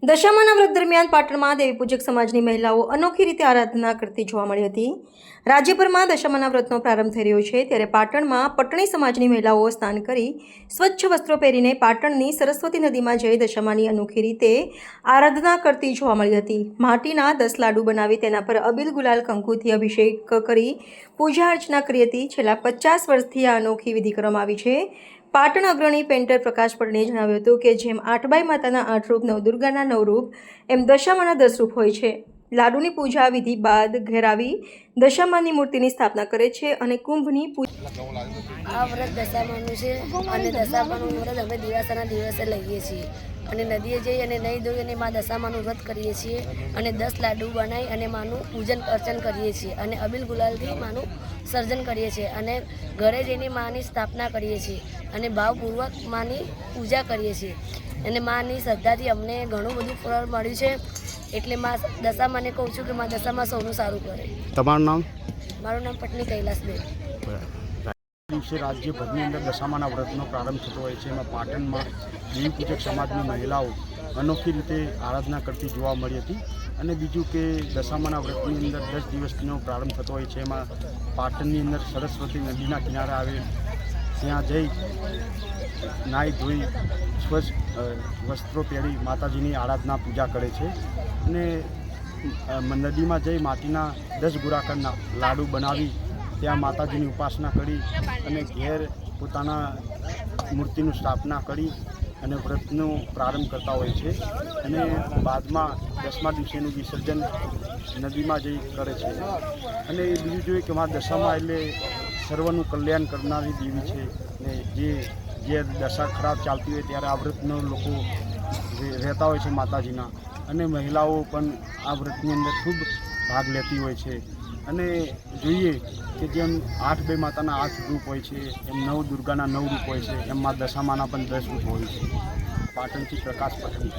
દશામાના વ્રત દરમિયાન પાટણમાં દેવી પૂજક સમાજની મહિલાઓ અનોખી રીતે આરાધના કરતી જોવા મળી હતી। રાજ્યભરમાં દશામાના વ્રતનો પ્રારંભ થઈ રહ્યો છે, ત્યારે પાટણમાં પટણી સમાજની મહિલાઓ સ્નાન કરી સ્વચ્છ વસ્ત્રો પહેરીને પાટણની સરસ્વતી નદીમાં જઈ દશામાની અનોખી રીતે આરાધના કરતી જોવા મળી હતી। માટીના 10 લાડુ બનાવી તેના પર અબીલ ગુલાલ કંકુથી અભિષેક કરી પૂજા અર્ચના કરી હતી। છેલ્લા 50 વર્ષથી આ અનોખી વિધિ કરવામાં આવી છે। પાટણ અગ્રણી પેન્ટર પ્રકાશ પટણીએ જણાવ્યું હતું કે જેમ 8 માતાના 8 રૂપ, નવદુર્ગાના 9 રૂપ, એમ દશામાના 10 રૂપ હોય છે। લાડુની પૂજા વિધિ બાદ ઘેર આવી દશામાની મૂર્તિની સ્થાપના કરે છે અને કુંભની પૂજા। આ વ્રત દશામાનું છે અને દશામાનું વ્રત અમે દિવાસાના દિવસે લઈએ છીએ અને નદીએ જઈ અને નહીં ધોઈ અને મા દશામાનું વ્રત કરીએ છીએ અને 10 લાડુ બનાવી અને માનું પૂજન અર્ચન કરીએ છીએ અને અબીલ ગુલાલથી માનું સર્જન કરીએ છીએ અને ઘરે જઈને માની સ્થાપના કરીએ છીએ અને ભાવપૂર્વક માની પૂજા કરીએ છીએ અને માની શ્રદ્ધાથી અમને ઘણું બધું ફળ મળ્યું છે। એટલે મા દશામાને કહું છું કે મા દશામાં સૌનું સારું કરે। તમારું નામ? મારું નામ પટની કૈલાસબેન। દિવસે રાજ્યભરની અંદર દશામાના વ્રતનો પ્રારંભ થતો હોય છે। એમાં પાટણમાં દેવી પૂજક સમાજની મહિલાઓ અનોખી રીતે આરાધના કરતી જોવા મળી હતી। અને બીજું કે દશામાના વ્રતની અંદર 10 દિવસનો પ્રારંભ થતો હોય છે। એમાં પાટણની અંદર સરસ્વતી નદીના કિનારે આવેલ ત્યાં જઈ નાહી ધોઈ સ્વચ્છ વસ્ત્રો પહેરી માતાજીની આરાધના પૂજા કરે છે અને નદીમાં જઈ માટીના 10 ગોળાકાર લાડુ બનાવી ત્યાં માતાજીની ઉપાસના કરી અને ઘેર પોતાના મૂર્તિનું સ્થાપના કરી અને વ્રતનો પ્રારંભ કરતા હોય છે અને બાદમાં 10મા દિવસેનું વિસર્જન નદીમાં જઈ કરે છે। અને એ બીજું જોઈએ કે મા દશામાં એટલે સર્વનું કલ્યાણ કરનારી દેવી છે ને જે દશા ખરાબ ચાલતી હોય ત્યારે આ વ્રતનો લોકો રહેતા હોય છે માતાજીના અને મહિલાઓ પણ આ વ્રતની અંદર ખૂબ ભાગ લેતી હોય છે। અને જોઈએ કે જેમ 8 માતાના 8 રૂપ હોય છે, એમ 9 દુર્ગાના 9 રૂપ હોય છે, એમ મા દશામાના પણ 10 રૂપ હોય છે। પાટણથી પ્રકાશ પટણી।